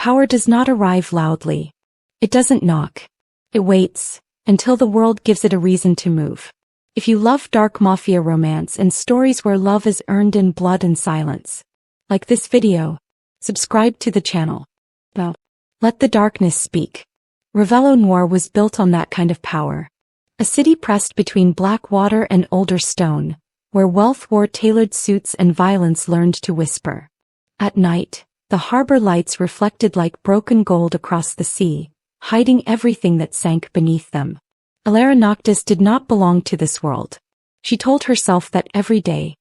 Power does not arrive loudly. It doesn't knock. It waits until the world gives it a reason to move. If you love dark mafia romance and stories where love is earned in blood and silence, like this video, subscribe to the channel. Now, let the darkness speak. Ravello Noir was built on that kind of power. A city pressed between black water and older stone, where wealth wore tailored suits and violence learned to whisper. At night, the harbor lights reflected like broken gold across the sea, hiding everything that sank beneath them. Elara Noctis did not belong to this world. She told herself that every day.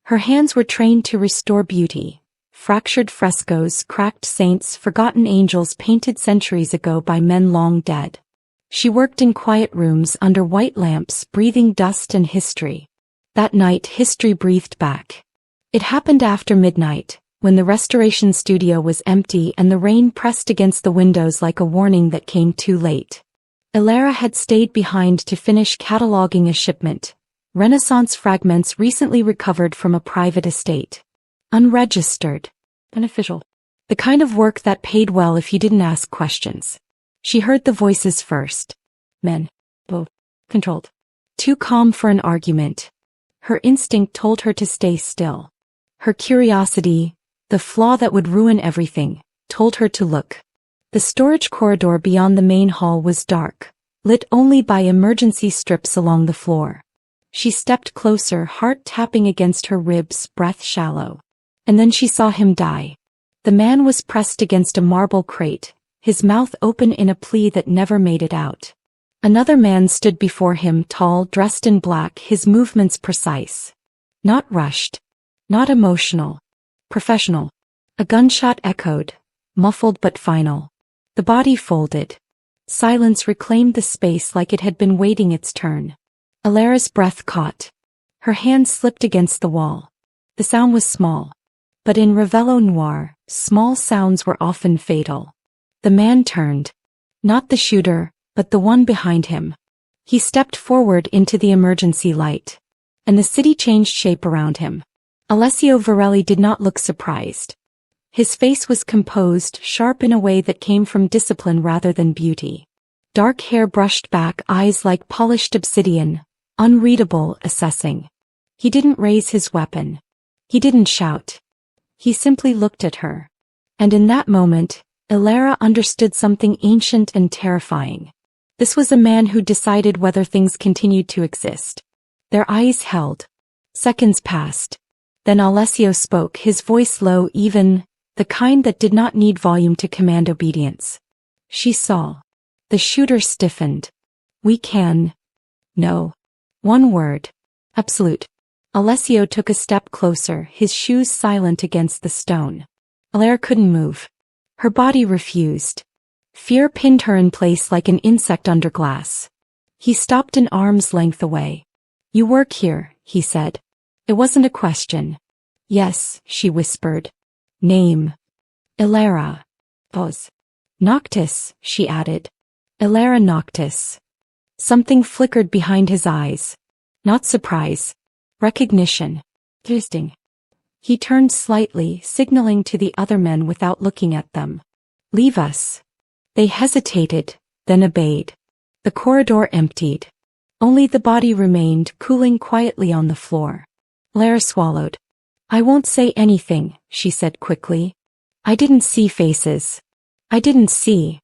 Her hands were trained to restore beauty. Fractured frescoes, cracked saints, forgotten angels painted centuries ago by men long dead. She worked in quiet rooms under white lamps, breathing dust and history. That night, history breathed back. It happened after midnight, when the restoration studio was empty and the rain pressed against the windows like a warning that came too late. Elara had stayed behind to finish cataloging a shipment. Renaissance fragments recently recovered from a private estate. Unregistered. Unofficial. The kind of work that paid well if you didn't ask questions. She heard the voices first. Men. Both. Controlled. Too calm for an argument. Her instinct told her to stay still. Her curiosity, the flaw that would ruin everything, told her to look. The storage corridor beyond the main hall was dark, lit only by emergency strips along the floor. She stepped closer, heart tapping against her ribs, breath shallow. And then she saw him die. The man was pressed against a marble crate, his mouth open in a plea that never made it out. Another man stood before him, tall, dressed in black, his movements precise. Not rushed. Not emotional. Professional. A gunshot echoed, muffled but final. The body folded. Silence reclaimed the space like it had been waiting its turn. Elara's breath caught. Her hand slipped against the wall. The sound was small. But in Ravello Noir, small sounds were often fatal. The man turned. Not the shooter, but the one behind him. He stepped forward into the emergency light. And the city changed shape around him. Alessio Varelli did not look surprised. His face was composed, sharp in a way that came from discipline rather than beauty. Dark hair brushed back, eyes like polished obsidian, unreadable, assessing. He didn't raise his weapon. He didn't shout. He simply looked at her. And in that moment, Elara understood something ancient and terrifying. This was a man who decided whether things continued to exist. Their eyes held. Seconds passed. Then Alessio spoke, his voice low, even, the kind that did not need volume to command obedience. She saw. The shooter stiffened. We can. No. One word. Absolute. Alessio took a step closer, his shoes silent against the stone. Elara couldn't move. Her body refused. Fear pinned her in place like an insect under glass. He stopped an arm's length away. You work here, he said. It wasn't a question. Yes, she whispered. Name. Elara. Pause. Noctis, she added. Elara Noctis. Something flickered behind his eyes. Not surprise. Recognition. Interesting. He turned slightly, signaling to the other men without looking at them. Leave us. They hesitated, then obeyed. The corridor emptied. Only the body remained, cooling quietly on the floor. Elara swallowed. I won't say anything, she said quickly. I didn't see faces. I didn't see.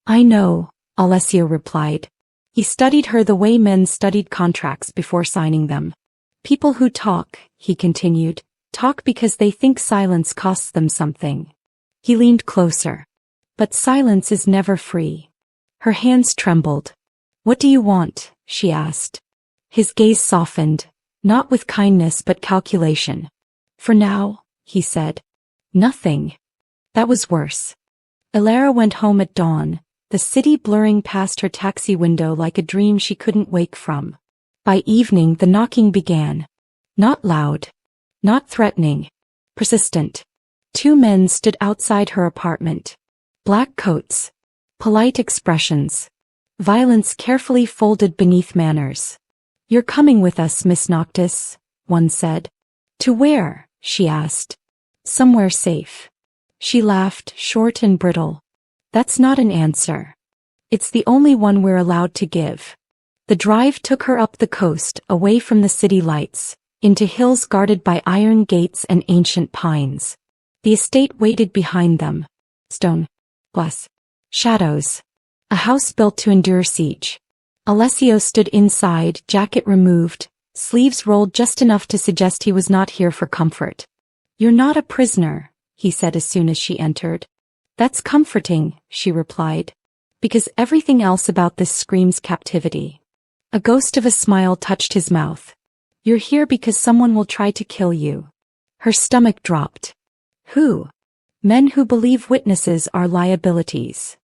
I know, Alessio replied. He studied her the way men studied contracts before signing them. People who talk, he continued, talk because they think silence costs them something. He leaned closer. But silence is never free. Her hands trembled. What do you want? She asked. His gaze softened, not with kindness but calculation. For now, he said. Nothing. That was worse. Elara went home at dawn, the city blurring past her taxi window like a dream she couldn't wake from. By evening the knocking began. Not loud. Not threatening. Persistent. 2 men stood outside her apartment. Black coats. Polite expressions. Violence carefully folded beneath manners. You're coming with us, Miss Noctis, one said. To where? She asked. Somewhere safe. She laughed, short and brittle. That's not an answer. It's the only one we're allowed to give. The drive took her up the coast, away from the city lights, into hills guarded by iron gates and ancient pines. The estate waited behind them. Stone. Glass. Shadows. A house built to endure siege. Alessio stood inside, jacket removed, sleeves rolled just enough to suggest he was not here for comfort. "You're not a prisoner," he said as soon as she entered. "That's comforting," she replied, "because everything else about this screams captivity." A ghost of a smile touched his mouth. "You're here because someone will try to kill you." Her stomach dropped. "Who?" "Men who believe witnesses are liabilities."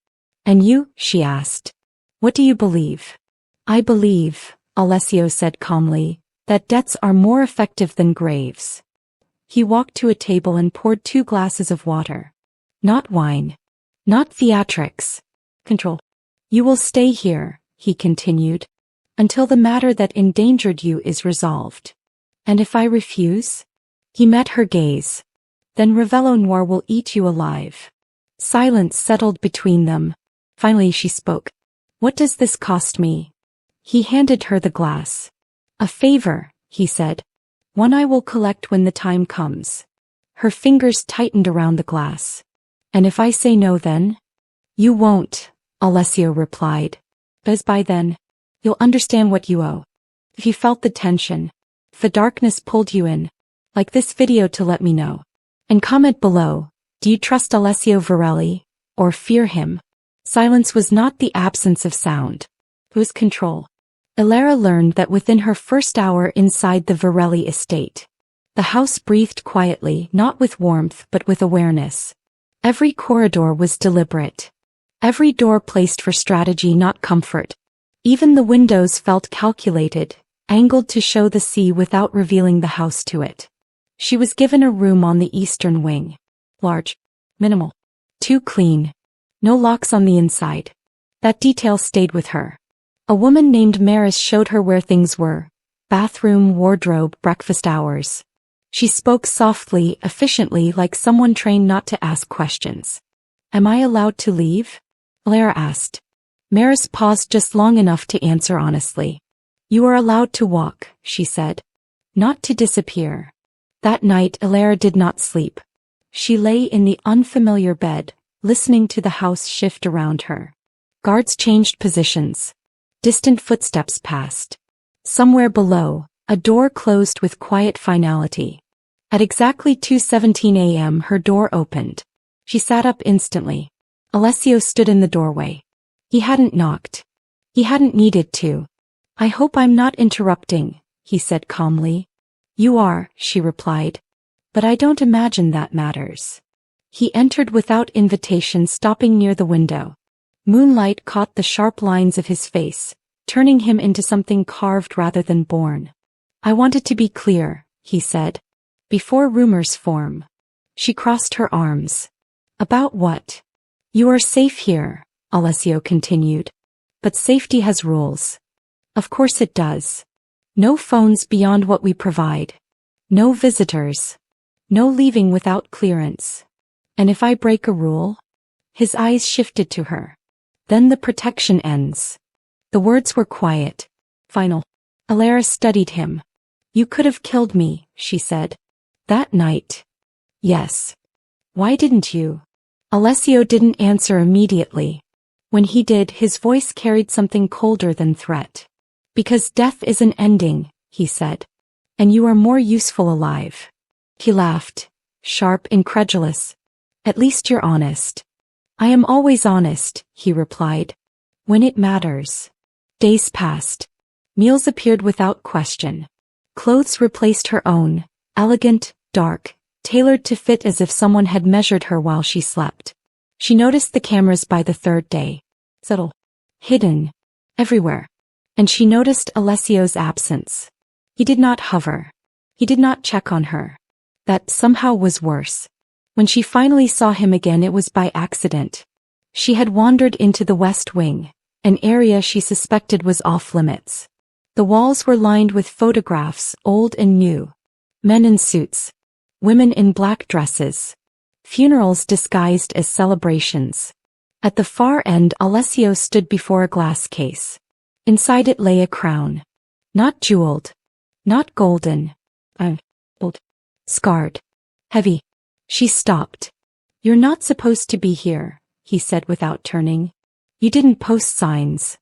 "And you?" she asked. "What do you believe?" "I believe," Alessio said calmly, "that debts are more effective than graves." He walked to a table and poured 2 glasses of water. "Not wine. Not theatrics. Control. You will stay here," he continued, "until the matter that endangered you is resolved." "And if I refuse?" He met her gaze. "Then Ravello Noir will eat you alive." Silence settled between them. Finally she spoke. "What does this cost me?" He handed her the glass. "A favor," he said. "One I will collect when the time comes." Her fingers tightened around the glass. "And if I say no then?" "You won't," Alessio replied. "Because by then, you'll understand what you owe." If you felt the tension, if the darkness pulled you in, like this video to let me know. And comment below, do you trust Alessio Varelli, or fear him? Silence was not the absence of sound. It was control. Elara learned that within her first hour inside the Varelli estate, the house breathed quietly, not with warmth but with awareness. Every corridor was deliberate. Every door placed for strategy, not comfort. Even the windows felt calculated, angled to show the sea without revealing the house to it. She was given a room on the eastern wing. Large. Minimal. Too clean. No locks on the inside. That detail stayed with her. A woman named Maris showed her where things were. Bathroom, wardrobe, breakfast hours. She spoke softly, efficiently, like someone trained not to ask questions. "Am I allowed to leave?" Elara asked. Maris paused just long enough to answer honestly. "You are allowed to walk," she said. "Not to disappear." That night Elara did not sleep. She lay in the unfamiliar bed, listening to the house shift around her. Guards changed positions. Distant footsteps passed. Somewhere below, a door closed with quiet finality. At exactly 2:17 a.m. her door opened. She sat up instantly. Alessio stood in the doorway. He hadn't knocked. He hadn't needed to. "I hope I'm not interrupting," he said calmly. "You are," she replied. "But I don't imagine that matters." He entered without invitation, stopping near the window. Moonlight caught the sharp lines of his face, turning him into something carved rather than born. "I wanted to be clear," he said, "before rumors form." She crossed her arms. "About what?" "You are safe here," Alessio continued. "But safety has rules." "Of course it does. No phones beyond what we provide. No visitors. No leaving without clearance. And if I break a rule?" His eyes shifted to her. "Then the protection ends." The words were quiet. Final. Elara studied him. "You could have killed me," she said. "That night." "Yes." "Why didn't you?" Alessio didn't answer immediately. When he did, his voice carried something colder than threat. "Because death is an ending," he said. "And you are more useful alive." He laughed. Sharp, incredulous. "At least you're honest." "I am always honest," he replied. "When it matters." Days passed. Meals appeared without question. Clothes replaced her own, elegant, dark, tailored to fit as if someone had measured her while she slept. She noticed the cameras by the 3rd day. Subtle. Hidden. Everywhere. And she noticed Alessio's absence. He did not hover. He did not check on her. That somehow was worse. When she finally saw him again, it was by accident. She had wandered into the West Wing, an area she suspected was off limits. The walls were lined with photographs, old and new. Men in suits. Women in black dresses. Funerals disguised as celebrations. At the far end, Alessio stood before a glass case. Inside it lay a crown. Not jeweled. Not golden. Old. Scarred. Heavy. She stopped. "You're not supposed to be here," he said without turning. "You didn't post signs."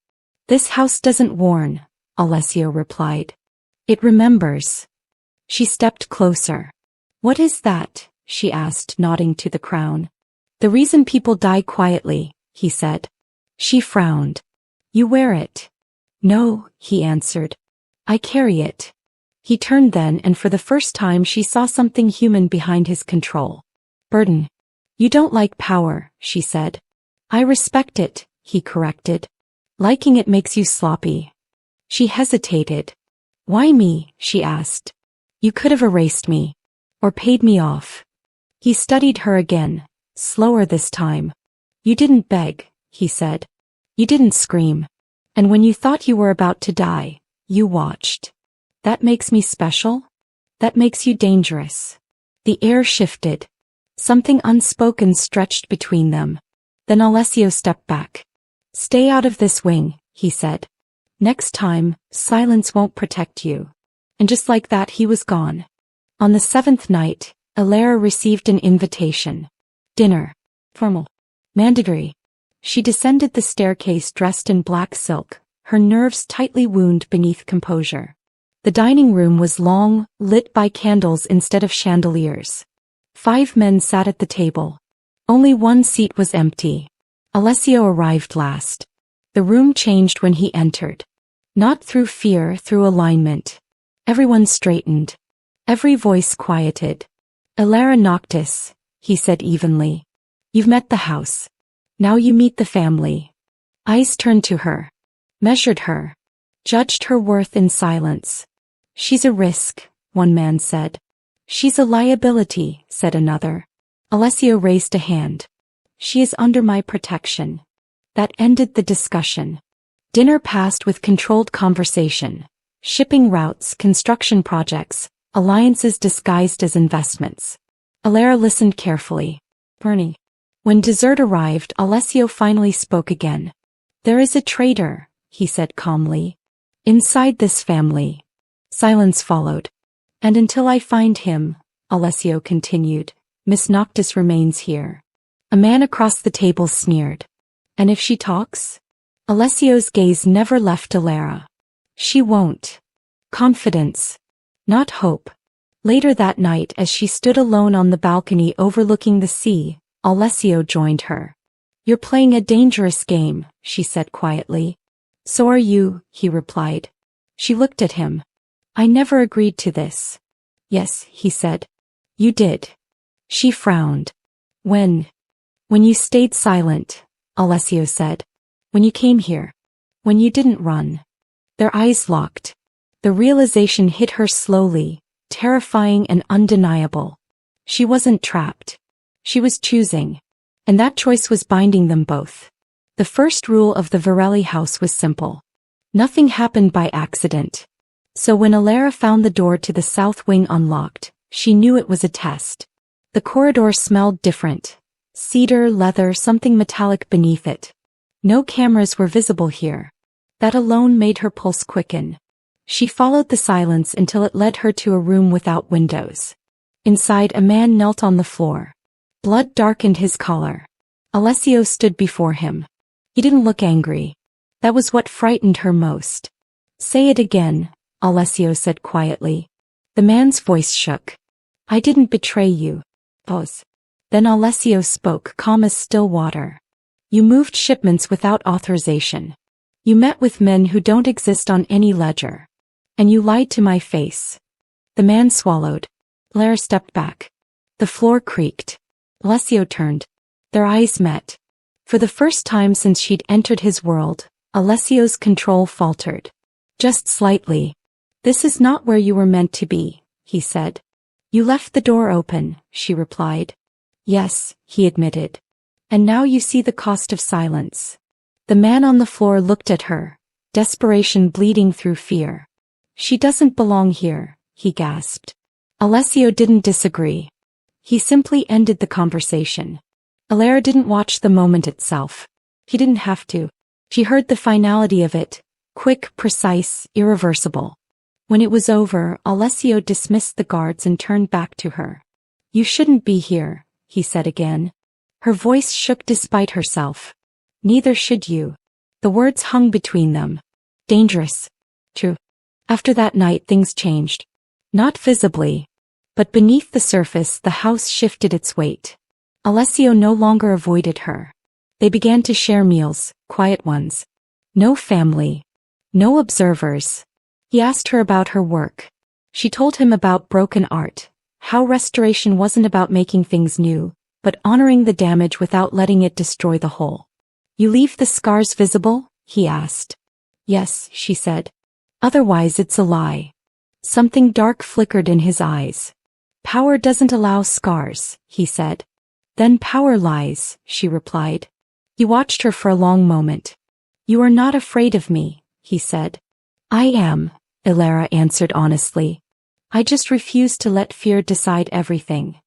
"This house doesn't warn," Alessio replied. "It remembers." She stepped closer. "What is that?" she asked, nodding to the crown. "The reason people die quietly," he said. She frowned. "You wear it." "No," he answered. "I carry it." He turned then, and for the first time she saw something human behind his control. "Burden." "You don't like power," she said. "I respect it," he corrected. "Liking it makes you sloppy." She hesitated. "Why me?" she asked. "You could have erased me. Or paid me off." He studied her again, slower this time. "You didn't beg," he said. "You didn't scream. And when you thought you were about to die, you watched. That makes me special? That makes you dangerous." The air shifted. Something unspoken stretched between them. Then Alessio stepped back. "Stay out of this wing," he said. "Next time, silence won't protect you." And just like that he was gone. On the 7th night, Elara received an invitation. Dinner. Formal. Mandatory. She descended the staircase dressed in black silk, her nerves tightly wound beneath composure. The dining room was long, lit by candles instead of chandeliers. 5 men sat at the table. Only one seat was empty. Alessio arrived last. The room changed when he entered. Not through fear, through alignment. Everyone straightened. Every voice quieted. "Elara Noctis," he said evenly. "You've met the house. Now you meet the family." Eyes turned to her. Measured her. Judged her worth in silence. "She's a risk," one man said. "She's a liability," said another. Alessio raised a hand. "She is under my protection." That ended the discussion. Dinner passed with controlled conversation. Shipping routes, construction projects, alliances disguised as investments. Elara listened carefully. "Bernie." When dessert arrived, Alessio finally spoke again. "There is a traitor," he said calmly. "Inside this family." Silence followed. "And until I find him," Alessio continued, "Miss Noctis remains here." A man across the table sneered. "And if she talks?" Alessio's gaze never left Elara. "She won't." Confidence. Not hope. Later that night, as she stood alone on the balcony overlooking the sea, Alessio joined her. "You're playing a dangerous game," she said quietly. "So are you," he replied. She looked at him. "I never agreed to this." "Yes," he said. "You did." She frowned. "When?" "When you stayed silent," Alessio said. "When you came here. When you didn't run." Their eyes locked. The realization hit her slowly, terrifying and undeniable. She wasn't trapped. She was choosing. And that choice was binding them both. The first rule of the Varelli house was simple. Nothing happened by accident. So when Elara found the door to the south wing unlocked, she knew it was a test. The corridor smelled different. Cedar, leather, something metallic beneath it. No cameras were visible here. That alone made her pulse quicken. She followed the silence until it led her to a room without windows. Inside, a man knelt on the floor. Blood darkened his collar. Alessio stood before him. He didn't look angry. That was what frightened her most. "Say it again," Alessio said quietly. The man's voice shook. "I didn't betray you." Pause. Then Alessio spoke, calm as still water. "You moved shipments without authorization. You met with men who don't exist on any ledger. And you lied to my face." The man swallowed. Elara stepped back. The floor creaked. Alessio turned. Their eyes met. For the first time since she'd entered his world, Alessio's control faltered. Just slightly. "This is not where you were meant to be," he said. "You left the door open," she replied. "Yes," he admitted. "And now you see the cost of silence." The man on the floor looked at her, desperation bleeding through fear. "She doesn't belong here," he gasped. Alessio didn't disagree. He simply ended the conversation. Elara didn't watch the moment itself. He didn't have to. She heard the finality of it, quick, precise, irreversible. When it was over, Alessio dismissed the guards and turned back to her. "You shouldn't be here," he said again. Her voice shook despite herself. "Neither should you." The words hung between them. Dangerous. True. After that night things changed. Not visibly. But beneath the surface the house shifted its weight. Alessio no longer avoided her. They began to share meals, quiet ones. No family. No observers. He asked her about her work. She told him about broken art, how restoration wasn't about making things new, but honoring the damage without letting it destroy the whole. "You leave the scars visible?" he asked. "Yes," she said. "Otherwise it's a lie." Something dark flickered in his eyes. "Power doesn't allow scars," he said. "Then power lies," she replied. He watched her for a long moment. "You are not afraid of me," he said. "I am," Elara answered honestly. "I just refuse to let fear decide everything."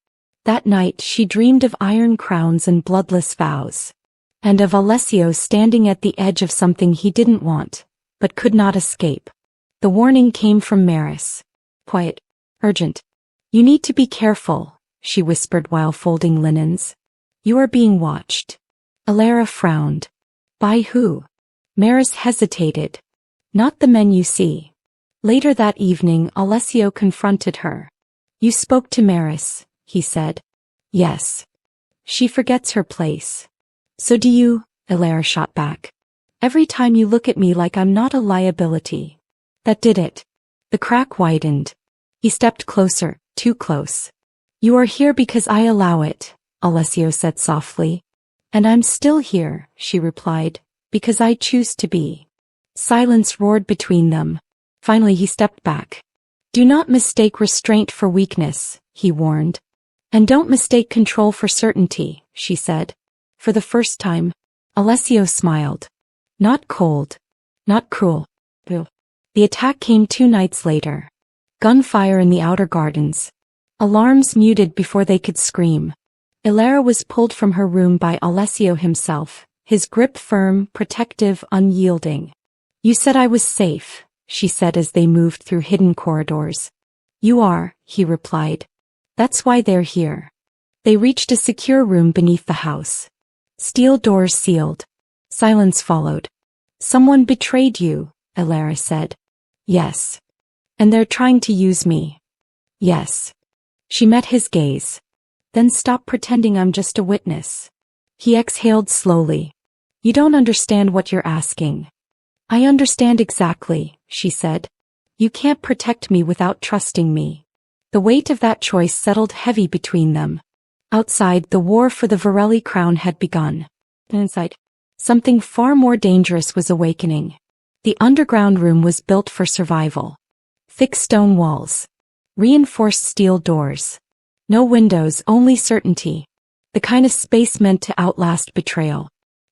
That night she dreamed of iron crowns and bloodless vows. And of Alessio standing at the edge of something he didn't want, but could not escape. The warning came from Maris. Quiet. Urgent. "You need to be careful," she whispered while folding linens. "You are being watched." Elara frowned. "By who?" Maris hesitated. "Not the men you see." Later that evening Alessio confronted her. "You spoke to Maris," he said. "Yes." "She forgets her place." "So do you," Elara shot back. "Every time you look at me like I'm not a liability." That did it. The crack widened. He stepped closer, too close. "You are here because I allow it," Alessio said softly. "And I'm still here," she replied, "because I choose to be." Silence roared between them. Finally he stepped back. "Do not mistake restraint for weakness," he warned. "And don't mistake control for certainty," she said. For the first time, Alessio smiled. Not cold. Not cruel. The attack came 2 nights later. Gunfire in the outer gardens. Alarms muted before they could scream. Elara was pulled from her room by Alessio himself, his grip firm, protective, unyielding. "You said I was safe," she said as they moved through hidden corridors. "You are," he replied. "That's why they're here." They reached a secure room beneath the house. Steel doors sealed. Silence followed. "Someone betrayed you," Elara said. "Yes." "And they're trying to use me." "Yes." She met his gaze. "Then stop pretending I'm just a witness." He exhaled slowly. "You don't understand what you're asking." "I understand exactly," she said. "You can't protect me without trusting me." The weight of that choice settled heavy between them. Outside, the war for the Varelli crown had begun. Inside, something far more dangerous was awakening. The underground room was built for survival. Thick stone walls. Reinforced steel doors. No windows, only certainty. The kind of space meant to outlast betrayal.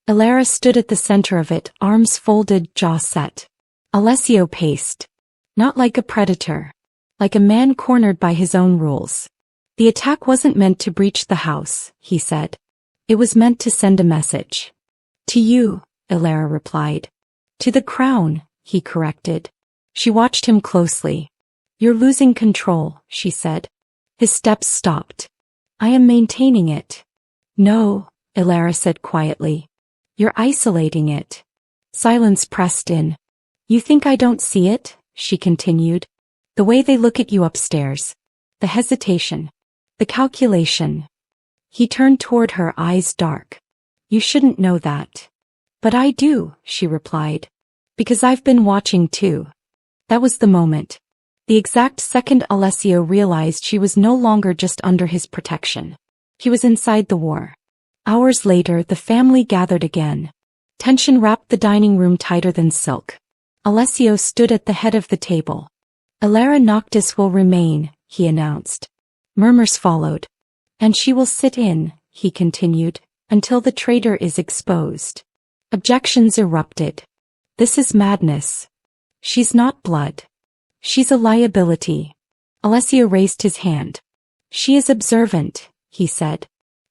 Elara stood at the center of it, arms folded, jaw set. Alessio paced. Not like a predator. Like a man cornered by his own rules. "The attack wasn't meant to breach the house," he said. "It was meant to send a message." "To you," Elara replied. "To the crown," he corrected. She watched him closely. "You're losing control," she said. His steps stopped. "I am maintaining it." "No," Elara said quietly. "You're isolating it." Silence pressed in. "You think I don't see it?" she continued. "The way they look at you upstairs. The hesitation. The calculation." He turned toward her, eyes dark. "You shouldn't know that." "But I do," she replied. "Because I've been watching too." That was the moment. The exact second Alessio realized she was no longer just under his protection. He was inside the war. Hours later, the family gathered again. Tension wrapped the dining room tighter than silk. Alessio stood at the head of the table. "Elara Noctis will remain," he announced. Murmurs followed. "And she will sit in," he continued, "until the traitor is exposed." Objections erupted. "This is madness. She's not blood. She's a liability." Alessio raised his hand. "She is observant," he said.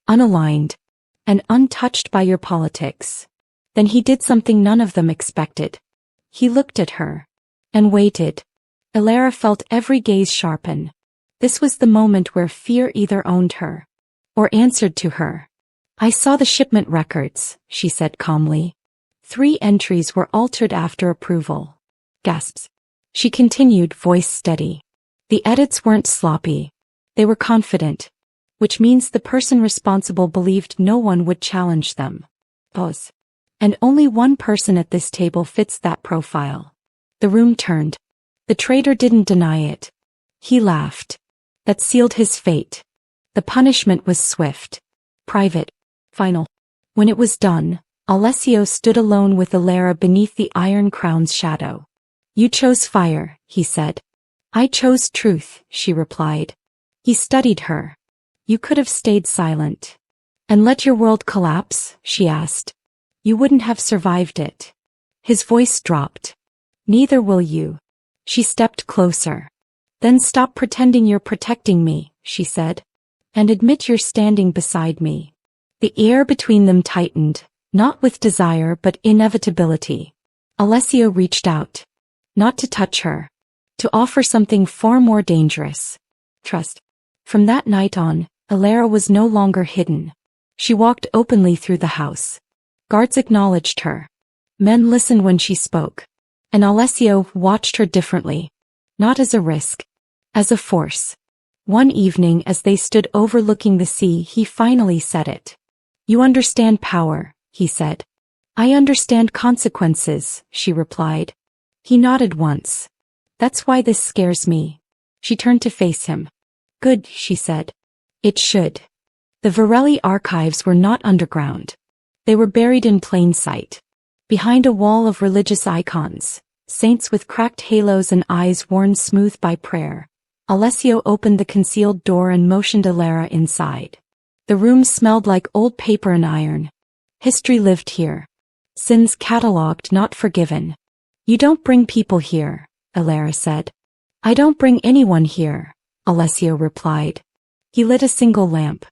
"Unaligned. and untouched by your politics. Then he did something none of them expected. He looked at her. And waited. Elara felt every gaze sharpen. This was the moment where fear either owned her or answered to her. I saw the shipment records, she said calmly. 3 entries were altered after approval. Gasps. She continued, voice steady. The edits weren't sloppy. They were confident. Which means the person responsible believed no one would challenge them. Pause. And only one person at this table fits that profile. The room turned. The traitor didn't deny it. He laughed. That sealed his fate. The punishment was swift. Private. Final. When it was done, Alessio stood alone with Elara beneath the Iron Crown's shadow. You chose fire, he said. I chose truth, she replied. He studied her. You could have stayed silent. And let your world collapse, she asked. You wouldn't have survived it. His voice dropped. Neither will you. She stepped closer. Then stop pretending you're protecting me, she said. And admit you're standing beside me. The air between them tightened, not with desire but inevitability. Alessio reached out. Not to touch her. To offer something far more dangerous. Trust. From that night on, Elara was no longer hidden. She walked openly through the house. Guards acknowledged her. Men listened when she spoke. And Alessio watched her differently. Not as a risk. As a force. One evening as they stood overlooking the sea, he finally said it. You understand power, he said. I understand consequences, she replied. He nodded once. That's why this scares me. She turned to face him. Good, she said. It should. The Varelli archives were not underground. They were buried in plain sight. Behind a wall of religious icons, saints with cracked halos and eyes worn smooth by prayer, Alessio opened the concealed door and motioned Elara inside. The room smelled like old paper and iron. History lived here. Sins catalogued, not forgiven. You don't bring people here, Elara said. I don't bring anyone here, Alessio replied. He lit a single lamp.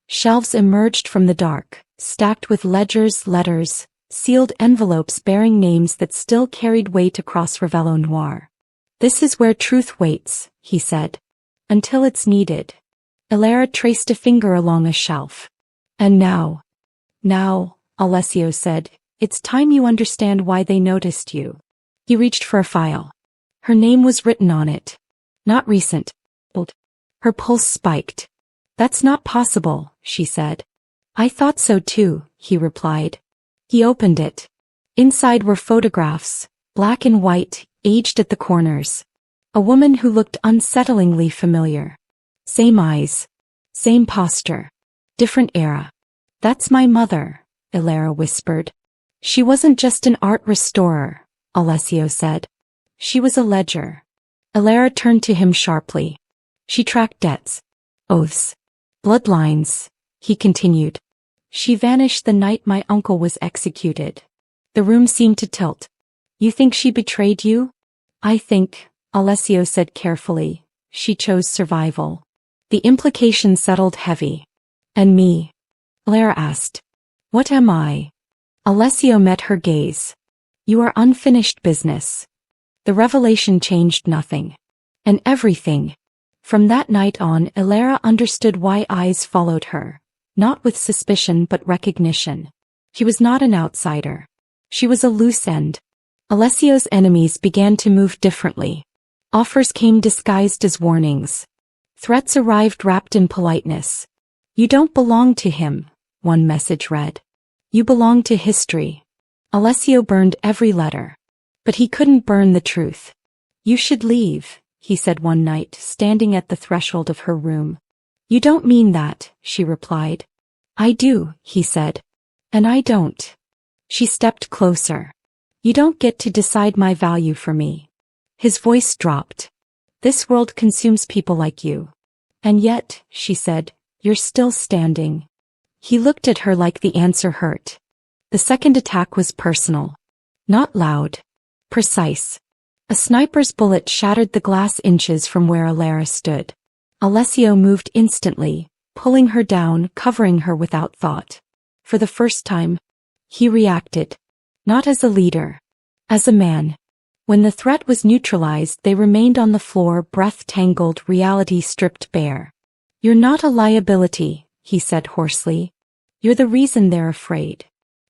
Shelves emerged from the dark, stacked with ledgers, letters, sealed envelopes bearing names that still carried weight across Ravello Noir. This is where truth waits, he said. Until it's needed. Elara traced a finger along a shelf. And now, Alessio said, it's time you understand why they noticed you. He reached for a file. Her name was written on it. Not recent. Old. Her pulse spiked. That's not possible, she said. I thought so too, he replied. He opened it. Inside were photographs, black and white, aged at the corners. A woman who looked unsettlingly familiar. Same eyes. Same posture. Different era. That's my mother, Elara whispered. She wasn't just an art restorer, Alessio said. She was a ledger. Elara turned to him sharply. She tracked debts. Oaths. Bloodlines, he continued. She vanished the night my uncle was executed. The room seemed to tilt. You think she betrayed you? I think, Alessio said carefully, she chose survival. The implication settled heavy. And me? Elara asked. What am I? Alessio met her gaze. You are unfinished business. The revelation changed nothing. And everything. From that night on, Elara understood why eyes followed her. Not with suspicion but recognition. She was not an outsider. She was a loose end. Alessio's enemies began to move differently. Offers came disguised as warnings. Threats arrived wrapped in politeness. You don't belong to him, one message read. You belong to history. Alessio burned every letter. But he couldn't burn the truth. You should leave, he said one night, standing at the threshold of her room. You don't mean that, she replied. I do, he said. And I don't. She stepped closer. You don't get to decide my value for me. His voice dropped. This world consumes people like you. And yet, she said, you're still standing. He looked at her like the answer hurt. The second attack was personal. Not loud. Precise. A sniper's bullet shattered the glass inches from where Elara stood. Alessio moved instantly, pulling her down, covering her without thought. For the first time, he reacted. Not as a leader. As a man. When the threat was neutralized, they remained on the floor, breath-tangled, reality stripped bare. "You're not a liability," he said hoarsely. "You're the reason they're afraid."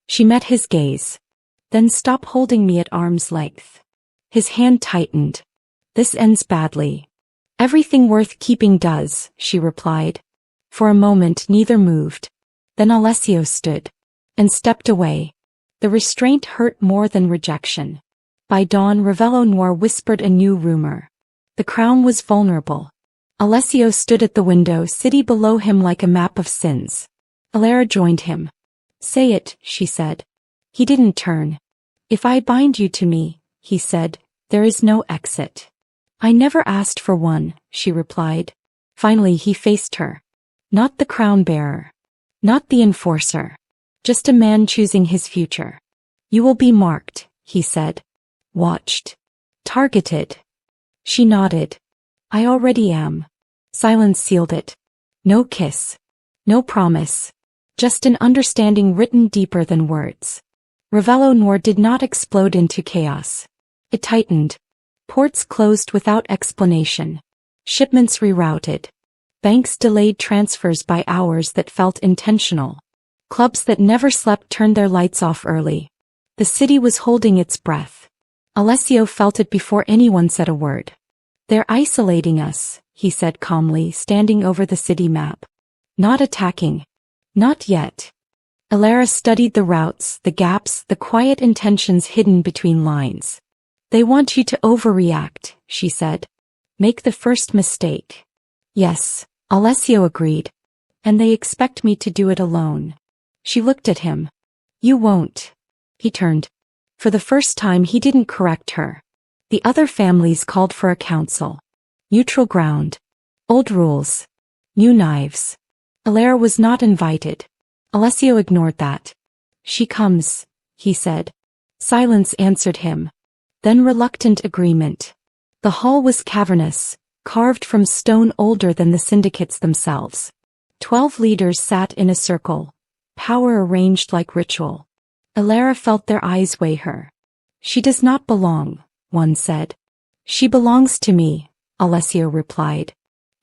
She met his gaze. "Then stop holding me at arm's length." His hand tightened. "This ends badly." "Everything worth keeping does," she replied. For a moment neither moved. Then Alessio stood. And stepped away. The restraint hurt more than rejection. By dawn, Ravello Noir whispered a new rumor. The crown was vulnerable. Alessio stood at the window, city below him like a map of sins. Elara joined him. "Say it," she said. He didn't turn. "If I bind you to me," he said, "there is no exit." "I never asked for one," she replied. Finally he faced her. Not the crown bearer. Not the enforcer. Just a man choosing his future. "You will be marked," he said. "Watched. Targeted." She nodded. "I already am." Silence sealed it. No kiss. No promise. Just an understanding written deeper than words. Ravello Noir did not explode into chaos. It tightened. Ports closed without explanation. Shipments rerouted. Banks delayed transfers by hours that felt intentional. Clubs that never slept turned their lights off early. The city was holding its breath. Alessio felt it before anyone said a word. "They're isolating us," he said calmly, standing over the city map. "Not attacking. Not yet." Elara studied the routes, the gaps, the quiet intentions hidden between lines. "They want you to overreact," she said. "Make the first mistake." "Yes," Alessio agreed. "And they expect me to do it alone." She looked at him. "You won't." He turned. For the first time he didn't correct her. The other families called for a council. Neutral ground. Old rules. New knives. Elara was not invited. Alessio ignored that. "She comes," he said. Silence answered him. Then reluctant agreement. The hall was cavernous, carved from stone older than the syndicates themselves. 12 leaders sat in a circle, power arranged like ritual. Elara felt their eyes weigh her. "She does not belong," one said. "She belongs to me," Alessio replied.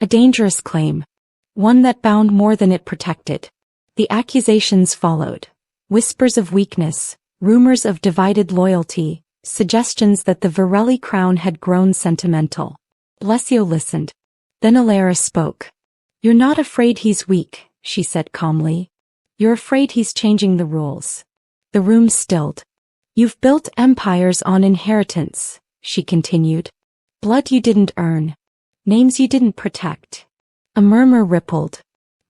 A dangerous claim. One that bound more than it protected. The accusations followed. Whispers of weakness, rumors of divided loyalty, suggestions that the Varelli crown had grown sentimental. Alessio listened. Then Elara spoke. "You're not afraid he's weak," she said calmly. "You're afraid he's changing the rules." The room stilled. "You've built empires on inheritance," she continued. "Blood you didn't earn. Names you didn't protect." A murmur rippled.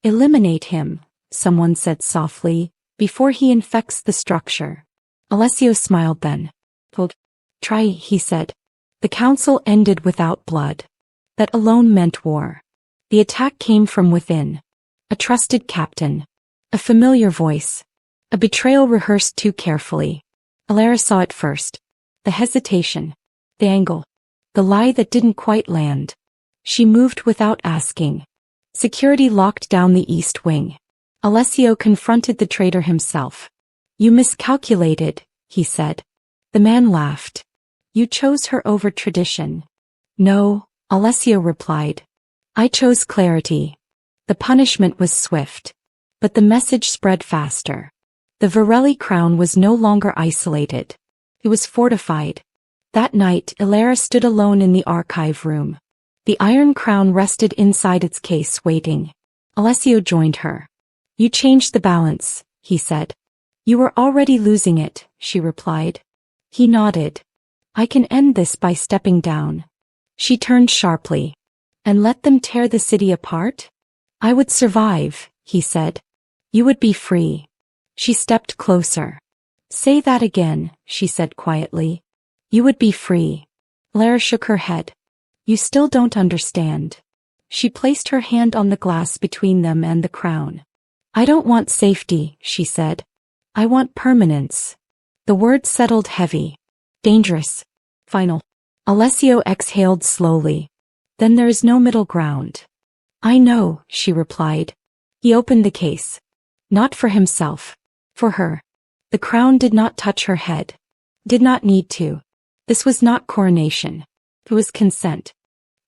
"Eliminate him," someone said softly, "before he infects the structure." Alessio smiled then. "Try," he said. The council ended without blood. That alone meant war. The attack came from within. A trusted captain. A familiar voice. A betrayal rehearsed too carefully. Elara saw it first. The hesitation. The angle. The lie that didn't quite land. She moved without asking. Security locked down the east wing. Alessio confronted the traitor himself. "You miscalculated," he said. The man laughed. "You chose her over tradition." "No," Alessio replied. "I chose clarity." The punishment was swift. But the message spread faster. The Varelli crown was no longer isolated. It was fortified. That night, Elara stood alone in the archive room. The iron crown rested inside its case, waiting. Alessio joined her. "You changed the balance," he said. "You were already losing it," she replied. He nodded. "I can end this by stepping down." She turned sharply. "And let them tear the city apart?" "I would survive," he said. "You would be free." She stepped closer. "Say that again," she said quietly. "You would be free." Elara shook her head. "You still don't understand." She placed her hand on the glass between them and the crown. "I don't want safety," she said. "I want permanence." The word settled heavy. Dangerous. Final. Alessio exhaled slowly. "Then there is no middle ground." "I know," she replied. He opened the case. Not for himself. For her, the crown did not touch her head. Did not need to. This was not coronation. It was consent.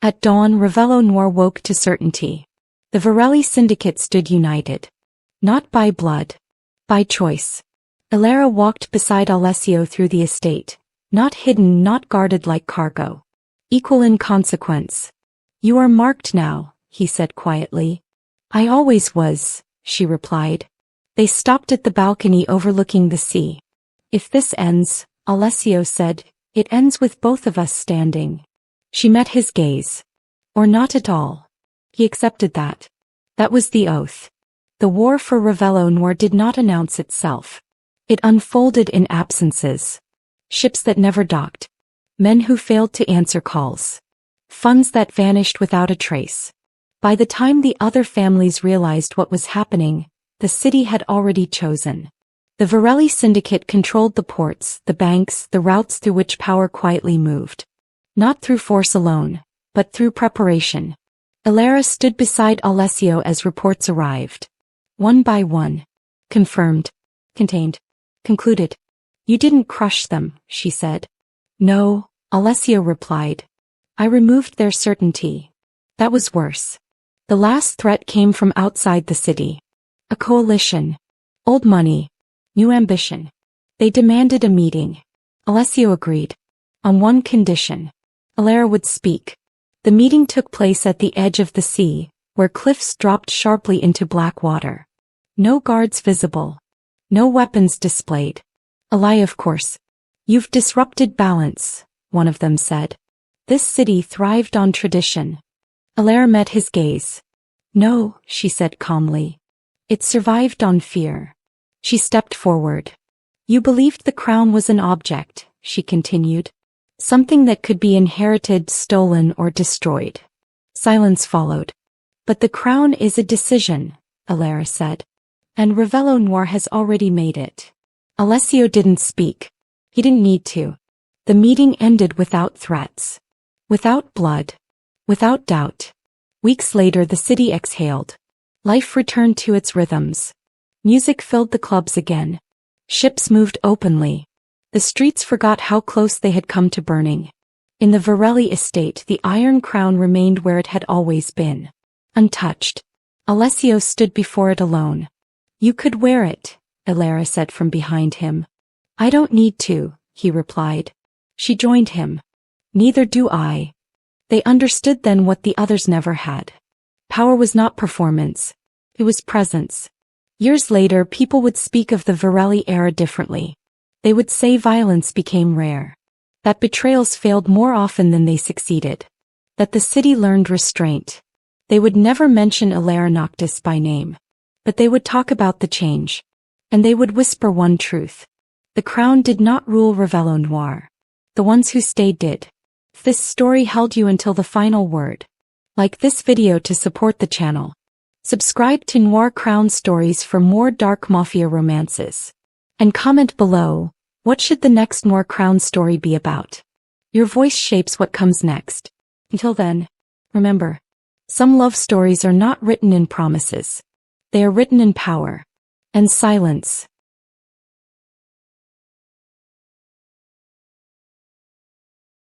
At dawn, Ravello Noir woke to certainty. The Varelli syndicate stood united. Not by blood. By choice. Elara walked beside Alessio through the estate. Not hidden, not guarded like cargo. Equal in consequence. You are marked now, he said quietly. I always was, she replied. They stopped at the balcony overlooking the sea. If this ends, Alessio said, it ends with both of us standing. She met his gaze. Or not at all. He accepted that. That was the oath. The war for Ravello Noir did not announce itself. It unfolded in absences. Ships that never docked. Men who failed to answer calls. Funds that vanished without a trace. By the time the other families realized what was happening, the city had already chosen. The Varelli syndicate controlled the ports, the banks, the routes through which power quietly moved. Not through force alone, but through preparation. Elara stood beside Alessio as reports arrived. One by one. Confirmed. Contained. Concluded. You didn't crush them, she said. No, Alessio replied. I removed their certainty. That was worse. The last threat came from outside the city. A coalition. Old money. New ambition. They demanded a meeting. Alessio agreed. On one condition. Elara would speak. The meeting took place at the edge of the sea, where cliffs dropped sharply into black water. No guards visible. No weapons displayed. A lie, of course. You've disrupted balance, one of them said. This city thrived on tradition. Elara met his gaze. No, she said calmly. It survived on fear. She stepped forward. You believed the crown was an object, she continued. Something that could be inherited, stolen, or destroyed. Silence followed. But the crown is a decision, Elara said. And Ravello Noir has already made it. Alessio didn't speak. He didn't need to. The meeting ended without threats. Without blood. Without doubt. Weeks later the city exhaled. Life returned to its rhythms. Music filled the clubs again. Ships moved openly. The streets forgot how close they had come to burning. In the Varelli estate the Iron Crown remained where it had always been. Untouched. Alessio stood before it alone. You could wear it, Elara said from behind him. I don't need to, he replied. She joined him. Neither do I. They understood then what the others never had. Power was not performance. It was presence. Years later people would speak of the Varelli era differently. They would say violence became rare. That betrayals failed more often than they succeeded. That the city learned restraint. They would never mention Elara Noctis by name. But they would talk about the change. And they would whisper one truth. The crown did not rule Ravello Noir. The ones who stayed did. If this story held you until the final word, like this video to support the channel. Subscribe to Noir Crown Stories for more dark mafia romances. And comment below, what should the next Noir Crown story be about? Your voice shapes what comes next. Until then, remember, some love stories are not written in promises. They are written in power and silence.